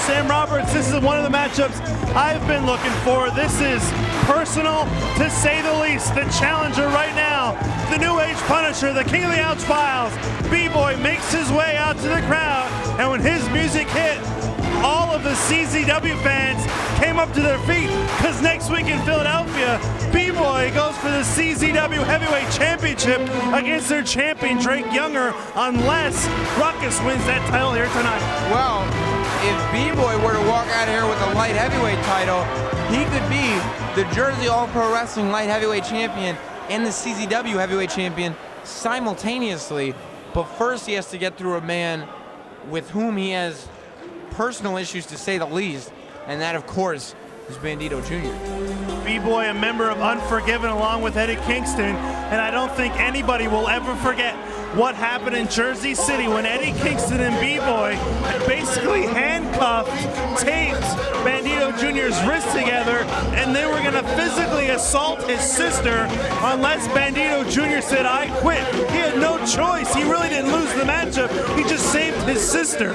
Sam Roberts, this is one of the matchups I've been looking for. This is personal, to say the least. The challenger right now, the New Age Punisher, the King of the Ouch Files, B-Boy makes his way out to the crowd, and when his music hit, all of the CZW fans came up to their feet, because next week in Philadelphia, B-Boy goes for the CZW Heavyweight Championship against their champion, Drake Younger, unless Ruckus wins that title here tonight. Well, if B-Boy were to walk out of here with a light heavyweight title, he could be the Jersey All-Pro Wrestling Light Heavyweight Champion and the CZW Heavyweight Champion simultaneously. But first he has to get through a man with whom he has personal issues, to say the least, and that, of course, is Bandido Jr. B-Boy, a member of Unforgiven along with Eddie Kingston, and I don't think anybody will ever forget what happened in Jersey City when Eddie Kingston and B-Boy basically handcuffed, taped Bandido Jr.'s wrist together, and they were gonna physically assault his sister unless Bandido Jr. said, "I quit." He had no choice. He really didn't lose the matchup. He just saved his sister.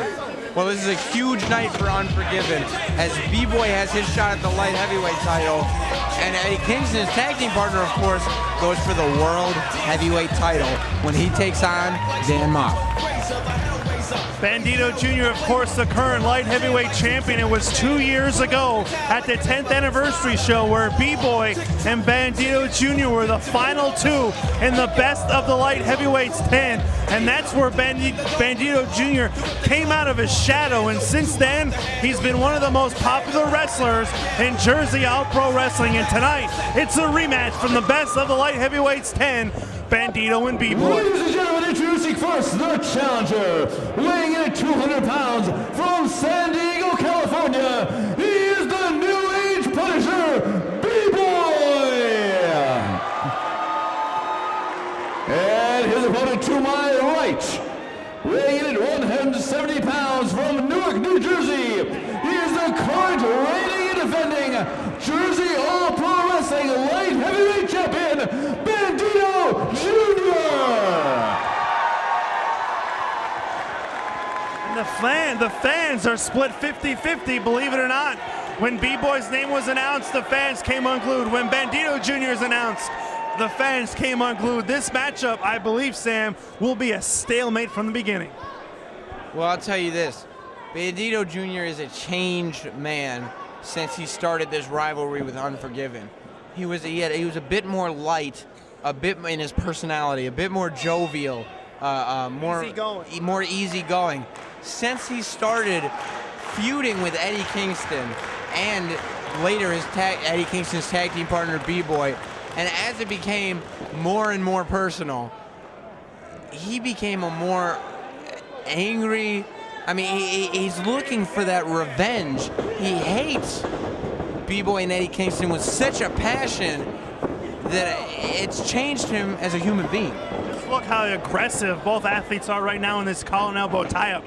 Well, this is a huge night for Unforgiven, as B-Boy has his shot at the light heavyweight title, and Eddie Kingston, his tag team partner, of course, goes for the world heavyweight title when he takes on Dan Mock. Bandido Jr., of course, the current light heavyweight champion. It was 2 years ago at the 10th anniversary show where B-Boy and Bandido Jr. were the final two in the best of the light heavyweights 10. And that's where Bandido Jr. came out of his shadow. And since then, he's been one of the most popular wrestlers in Jersey All-Pro Wrestling. And tonight, it's a rematch from the best of the light heavyweights 10, Bandido and B-Boy. Ladies and gentlemen, introducing first the challenger, weighing in at 200 pounds from San Diego, California, he is the New Age Punisher, B-Boy! And his opponent to my right, weighing in at 170 pounds from Newark, New Jersey, he is the current reigning and defending Jersey All-Pro Wrestling Light Heavyweight Champion, Bandido Jr. The fans are split 50-50, believe it or not. When B-Boy's name was announced, the fans came unglued. When Bandido Jr. is announced, the fans came unglued. This matchup, I believe, Sam, will be a stalemate from the beginning. Well, I'll tell you this. Bandido Jr. is a changed man since he started this rivalry with Unforgiven. He was a bit more light, a bit in his personality, a bit more jovial, more easygoing. Since he started feuding with Eddie Kingston and later Eddie Kingston's tag team partner B-Boy, and as it became more and more personal, he became a more angry, he's looking for that revenge. He hates B-Boy and Eddie Kingston with such a passion that it's changed him as a human being. Just look how aggressive both athletes are right now in this collar and elbow tie-up.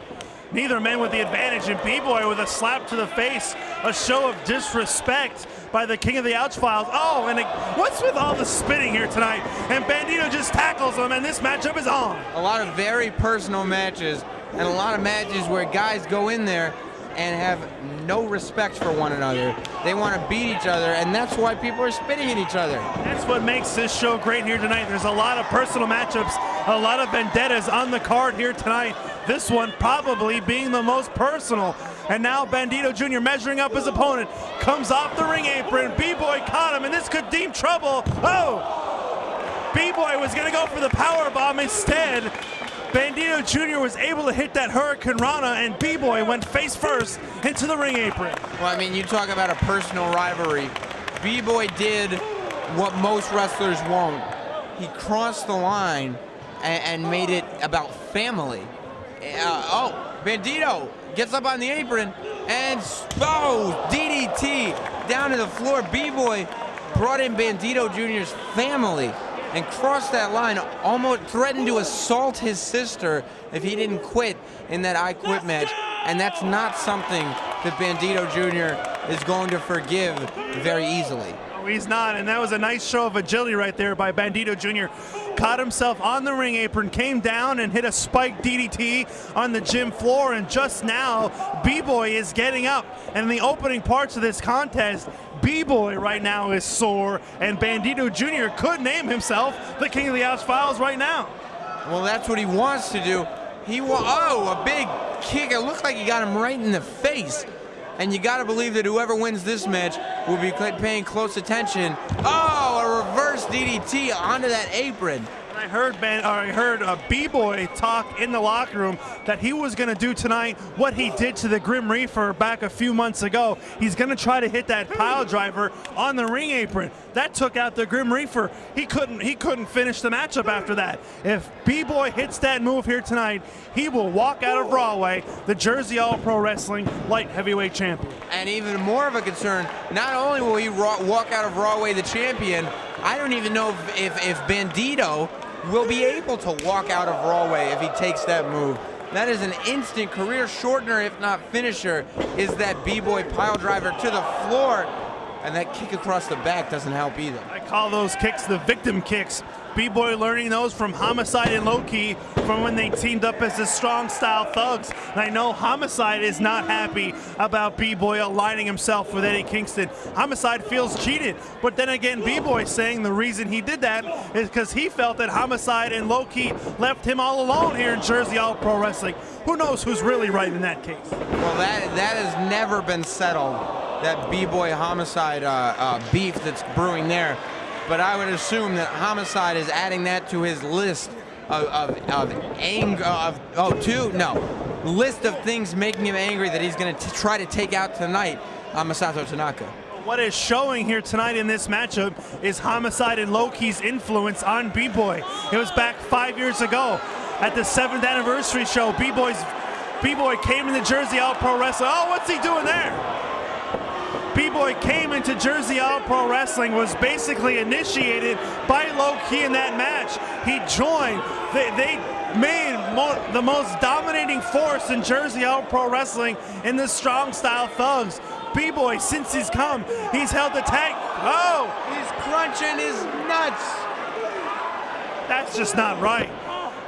Neither man with the advantage, and B-Boy with a slap to the face, a show of disrespect by the King of the Ouch Files. Oh, and what's with all the spitting here tonight? And Bandido just tackles him, and this matchup is on. A lot of very personal matches, and a lot of matches where guys go in there and have no respect for one another. They want to beat each other, and that's why people are spitting at each other. That's what makes this show great here tonight. There's a lot of personal matchups, a lot of vendettas on the card here tonight. This one probably being the most personal. And now Bandido Jr. measuring up his opponent, comes off the ring apron. B-Boy caught him, and this could deem trouble. Oh! B-Boy was gonna go for the power bomb instead. Bandido Jr. was able to hit that Hurricane Rana, and B-Boy went face first into the ring apron. Well, you talk about a personal rivalry. B-Boy did what most wrestlers won't. He crossed the line and made it about family. Bandido gets up on the apron and DDT down to the floor. B-Boy brought in Bandido Jr.'s family and crossed that line, almost threatened to assault his sister if he didn't quit in that I Quit match. And that's not something that Bandido Jr. is going to forgive very easily. Oh, he's not, and that was a nice show of agility right there by Bandido Jr. Caught himself on the ring apron, came down and hit a spiked DDT on the gym floor, and just now, B-Boy is getting up. And in the opening parts of this contest, B-Boy right now is sore, and Bandido Jr. could name himself the King of the Ouch Files right now. Well, that's what he wants to do. Oh, a big kick. It looks like he got him right in the face. And you got to believe that whoever wins this match will be paying close attention. Oh, a reverse DDT onto that apron. I heard B-Boy talk in the locker room that he was going to do tonight what he did to the Grim Reaper back a few months ago. He's going to try to hit that pile driver on the ring apron. That took out the Grim Reaper. He couldn't finish the matchup after that. If B-Boy hits that move here tonight, he will walk out of Rawway, the Jersey All Pro Wrestling Light Heavyweight Champion. And even more of a concern, not only will he walk out of Rawway the champion, I don't even know if Bandido will be able to walk out of Rawway if he takes that move. That is an instant career shortener, if not finisher, is that B-Boy pile driver to the floor. And that kick across the back doesn't help either. I call those kicks the victim kicks. B-Boy learning those from Homicide and Low-Key from when they teamed up as the Strong Style Thugs. And I know Homicide is not happy about B-Boy aligning himself with Eddie Kingston. Homicide feels cheated, but then again, B-Boy saying the reason he did that is because he felt that Homicide and Low-Key left him all alone here in Jersey All Pro Wrestling. Who knows who's really right in that case? Well, that has never been settled, that B-Boy Homicide beef that's brewing there. But I would assume that Homicide is adding that to his list list of things making him angry that he's going to try to take out tonight on Masato Tanaka. What is showing here tonight in this matchup is Homicide and Low-Key's influence on B-Boy. It was back 5 years ago at the 7th anniversary show. B-Boy came into Jersey All Pro Wrestling. Oh, what's he doing there? B-Boy came into Jersey All Pro Wrestling, was basically initiated by Low-Key in that match. He joined. They made the most dominating force in Jersey All Pro Wrestling in the Strong Style Thugs. B-Boy, since he's come, he's held the tag. Oh! He's crunching his nuts. That's just not right.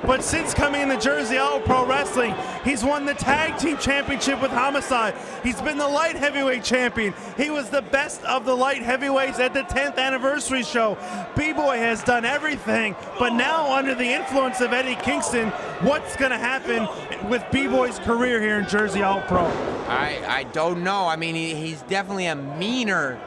But since coming into Jersey All Pro Wrestling, he's won the Tag Team Championship with Homicide. He's been the Light Heavyweight Champion. He was the best of the Light Heavyweights at the 10th anniversary show. B-Boy has done everything, but now under the influence of Eddie Kingston, what's going to happen with B-Boy's career here in Jersey All Pro? I don't know. I mean, he's definitely a meaner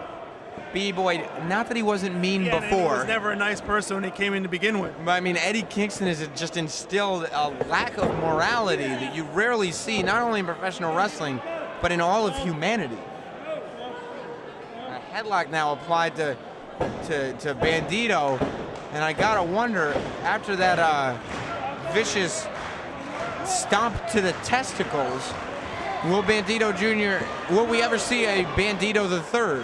B-Boy. Not that he wasn't mean before. He was never a nice person when he came in to begin with. But I mean, Eddie Kingston has just instilled a lack of morality that you rarely see, not only in professional wrestling, but in all of humanity. A headlock now applied to Bandido, and I gotta wonder, after that vicious stomp to the testicles, will we ever see a Bandido the Third?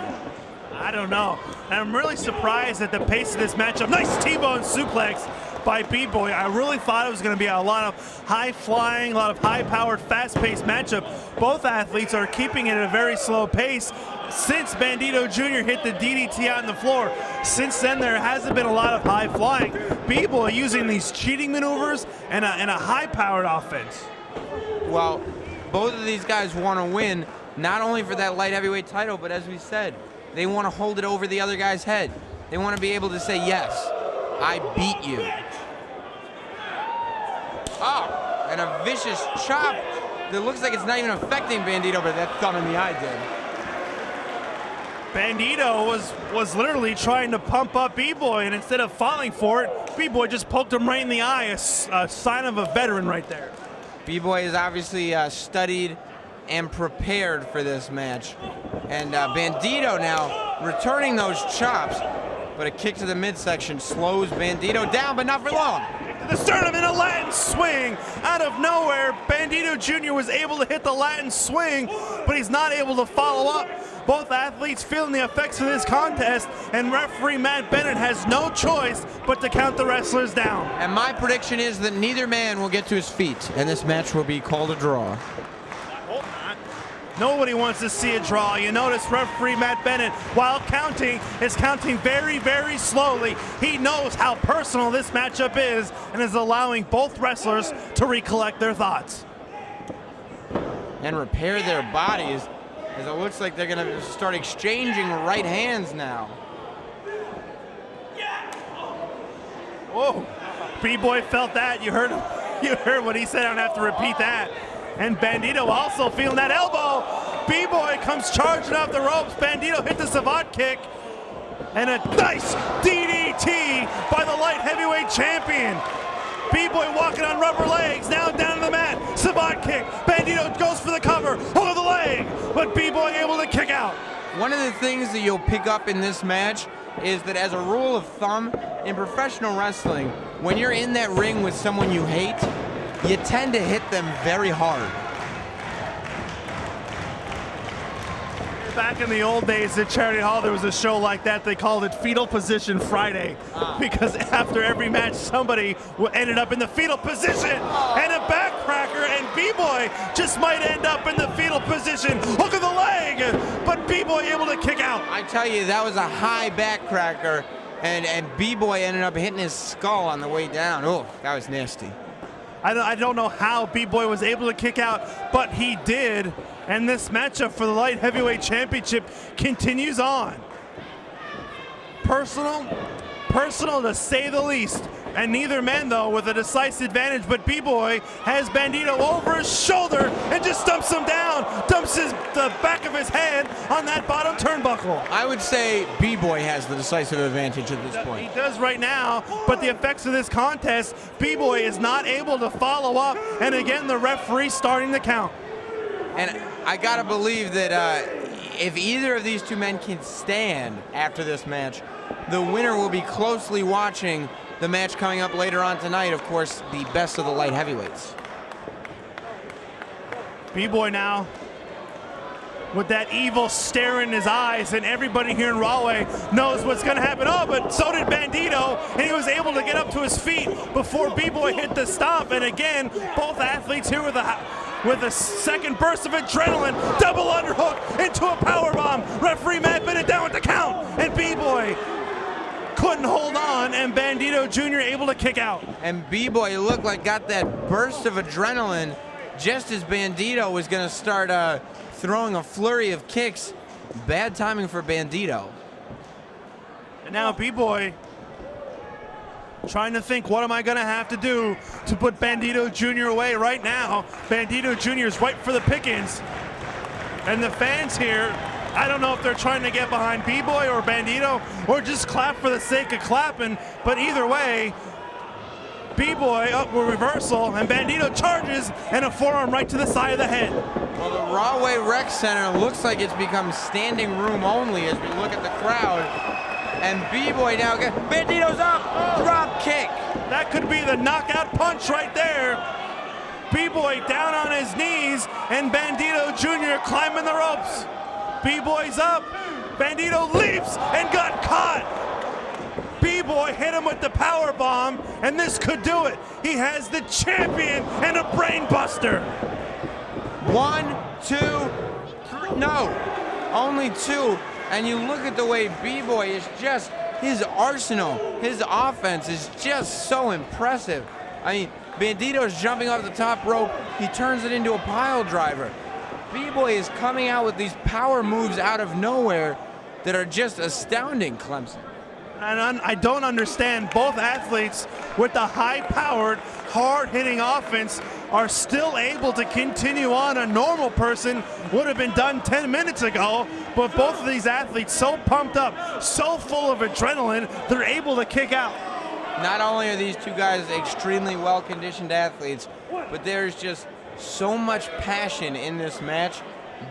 I don't know. And I'm really surprised at the pace of this matchup. Nice T-bone suplex by B-Boy. I really thought it was going to be a lot of high-flying, a lot of high-powered, fast-paced matchup. Both athletes are keeping it at a very slow pace since Bandido Jr. hit the DDT out on the floor. Since then, there hasn't been a lot of high-flying. B-Boy using these cheating maneuvers and a high-powered offense. Well, both of these guys want to win, not only for that light heavyweight title, but as we said, they want to hold it over the other guy's head. They want to be able to say, yes, I beat you. Oh, and a vicious chop that looks like it's not even affecting Bandido, but that thumb in the eye did. Bandido was literally trying to pump up B-Boy, and instead of falling for it, B-Boy just poked him right in the eye, a sign of a veteran right there. B-Boy is obviously studied and prepared for this match. And Bandido now returning those chops, but a kick to the midsection slows Bandido down, but not for long. The sternum in a Latin swing. Out of nowhere, Bandido Jr. was able to hit the Latin swing, but he's not able to follow up. Both athletes feeling the effects of this contest, and referee Matt Bennett has no choice but to count the wrestlers down. And my prediction is that neither man will get to his feet, and this match will be called a draw. I hope not. Nobody wants to see a draw. You notice referee Matt Bennett, while counting, is counting very, very slowly. He knows how personal this matchup is and is allowing both wrestlers to recollect their thoughts. And repair their bodies, as it looks like they're going to start exchanging right hands now. Whoa, B-Boy felt that. You heard what he said. I don't have to repeat that. And Bandido also feeling that elbow. B-Boy comes charging off the ropes. Bandido hit the savant kick. And a nice DDT by the light heavyweight champion. B-Boy walking on rubber legs, now down to the mat. Savant kick. Bandido goes for the cover over the leg, but B-Boy able to kick out. One of the things that you'll pick up in this match is that, as a rule of thumb, in professional wrestling, when you're in that ring with someone you hate, you tend to hit them very hard. Back in the old days at Charity Hall, there was a show like that. They called it Fetal Position Friday, because after every match, somebody ended up in the fetal position and a backcracker, and B-Boy just might end up in the fetal position. Hook of the leg, but B-Boy able to kick out. I tell you, that was a high backcracker, and B-Boy ended up hitting his skull on the way down. Oh, that was nasty. I don't know how B-Boy was able to kick out, but he did. And this matchup for the light heavyweight championship continues on. Personal to say the least. And neither man, though, with a decisive advantage, but B-Boy has Bandido over his shoulder and just dumps him down, dumps the back of his head on that bottom turnbuckle. I would say B-Boy has the decisive advantage at this point. He does right now, but the effects of this contest, B-Boy is not able to follow up, and again, the referee starting the count. And I gotta believe that if either of these two men can stand after this match, the winner will be closely watching the match coming up later on tonight, of course, the best of the light heavyweights. B-Boy now with that evil stare in his eyes, and everybody here in Rahway knows what's going to happen. Oh, but so did Bandido, and he was able to get up to his feet before B-Boy hit the stomp. And again, both athletes here with a second burst of adrenaline, double underhook into a powerbomb. Referee Matt Bennett down with the count, and B-Boy couldn't hold on, and Bandido Jr. able to kick out. And B-Boy looked like got that burst of adrenaline just as Bandido was going to start throwing a flurry of kicks. Bad timing for Bandido. And now B-Boy trying to think, what am I going to have to do to put Bandido Jr. away right now? Bandido Jr. is right for the pickings. And the fans here, I don't know if they're trying to get behind B-Boy or Bandido or just clap for the sake of clapping, but either way, B-Boy up with reversal, and Bandido charges, and a forearm right to the side of the head. Well, the Rahway Rec Center looks like it's become standing room only as we look at the crowd. And B-Boy now gets, Bandido's up, drop kick. That could be the knockout punch right there. B-Boy down on his knees, and Bandido Jr. climbing the ropes. B-Boy's up, Bandido leaps and got caught. B-Boy hit him with the power bomb, and this could do it. He has the champion and a brain buster. 1, 2, 3, no, only 2. And you look at the way B-Boy is just, his arsenal, his offense is just so impressive. I mean, Bandido's jumping off the top rope, he turns it into a pile driver. B-Boy is coming out with these power moves out of nowhere that are just astounding, Clemson. And I don't understand, both athletes with the high-powered, hard-hitting offense are still able to continue on. A normal person would have been done 10 minutes ago, but both of these athletes so pumped up, so full of adrenaline, they're able to kick out. Not only are these two guys extremely well-conditioned athletes, but there's just so much passion in this match.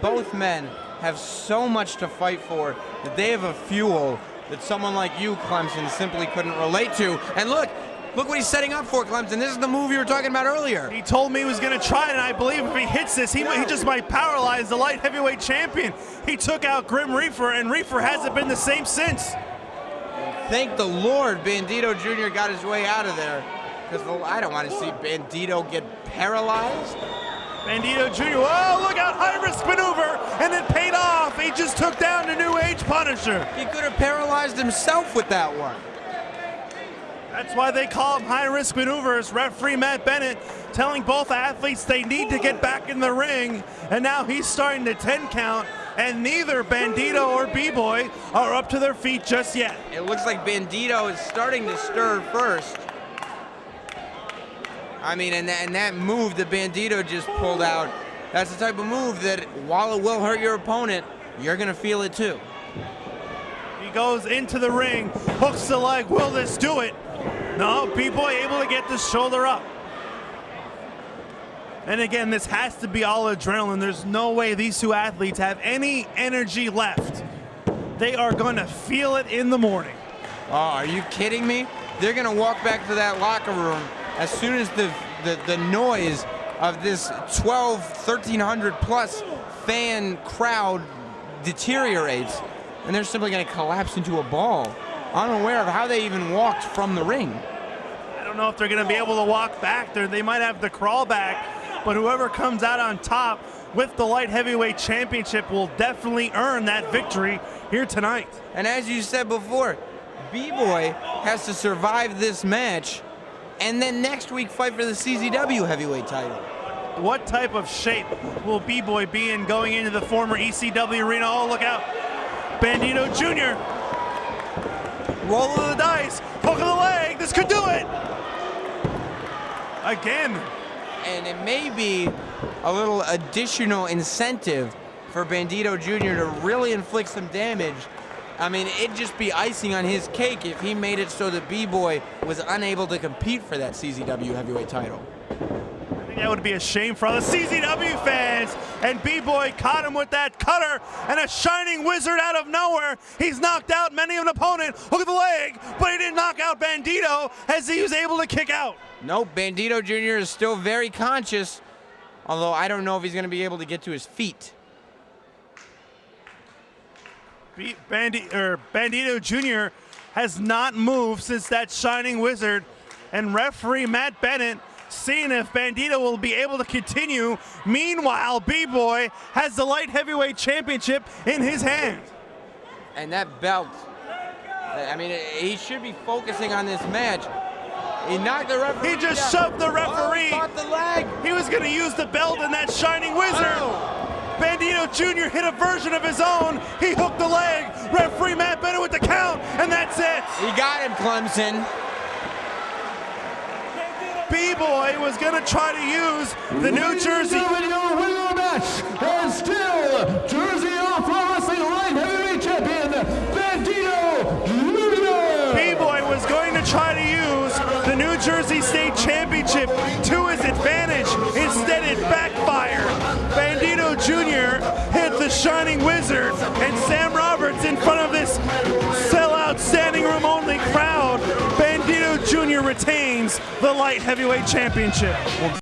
Both men have so much to fight for that they have a fuel that someone like you, Clemson, simply couldn't relate to. And look what he's setting up for, Clemson. This is the move you were talking about earlier. He told me he was going to try it, and I believe if he hits this, he just might paralyze the light heavyweight champion. He took out Grim Reaper, and Reaper hasn't been the same since. Thank the Lord Bandido Jr. got his way out of there, because I don't want to see Bandido get paralyzed. Bandido Jr., whoa, look out, high risk maneuver, and it paid off. He just took down the New Age Punisher. He could have paralyzed himself with that one. That's why they call them high risk maneuvers. Referee Matt Bennett telling both athletes they need to get back in the ring, and now he's starting to 10 count, and neither Bandido or B-Boy are up to their feet just yet. It looks like Bandido is starting to stir first. I mean, and that move that Bandido just pulled out, that's the type of move that while it will hurt your opponent, you're gonna feel it too. He goes into the ring, hooks the leg, will this do it? No, B-Boy able to get the shoulder up. And again, this has to be all adrenaline. There's no way these two athletes have any energy left. They are gonna feel it in the morning. Oh, are you kidding me? They're gonna walk back to that locker room as soon as the noise of this 1,300 plus fan crowd deteriorates, and they're simply gonna collapse into a ball, unaware of how they even walked from the ring. I don't know if they're gonna be able to walk back there. They might have to crawl back, but whoever comes out on top with the light heavyweight championship will definitely earn that victory here tonight. And as you said before, B-Boy has to survive this match and then next week fight for the CZW heavyweight title. What type of shape will B-Boy be in going into the former ECW arena? Oh, look out. Bandido Jr. Roll of the dice, hook of the leg, this could do it! Again. And it may be a little additional incentive for Bandido Jr. to really inflict some damage. I mean, it'd just be icing on his cake if he made it so that B-Boy was unable to compete for that CZW heavyweight title. I think that would be a shame for all the CZW fans. And B-Boy caught him with that cutter and a shining wizard out of nowhere. He's knocked out many of an opponent. Look at the leg, but he didn't knock out Bandido as he was able to kick out. Nope, Bandido Jr. is still very conscious, although I don't know if he's going to be able to get to his feet. Bandido Jr. has not moved since that shining wizard, and referee Matt Bennett seeing if Bandido will be able to continue. Meanwhile, B-Boy has the light heavyweight championship in his hand. And that belt, I mean, he should be focusing on this match. He knocked the referee. He just shoved the referee. Caught the leg. He was going to use the belt and that shining wizard. Bandido Jr. hit a version of his own. He hooked the leg. Referee Matt Bennett with the count, and that's it. He got him, Clemson. B-Boy was going to try to use the New Jersey. Winner match, and still Jersey Pro Wrestling Light Heavyweight Champion Bandido Jr. B-Boy was going to try to use the New Jersey State Championship to his advantage. Instead, it backfired. Bandido Jr. hit the Shining Wizard, and Sam Roberts in front of this sellout standing room only crowd. Bandido Jr. retains the light heavyweight championship. Well,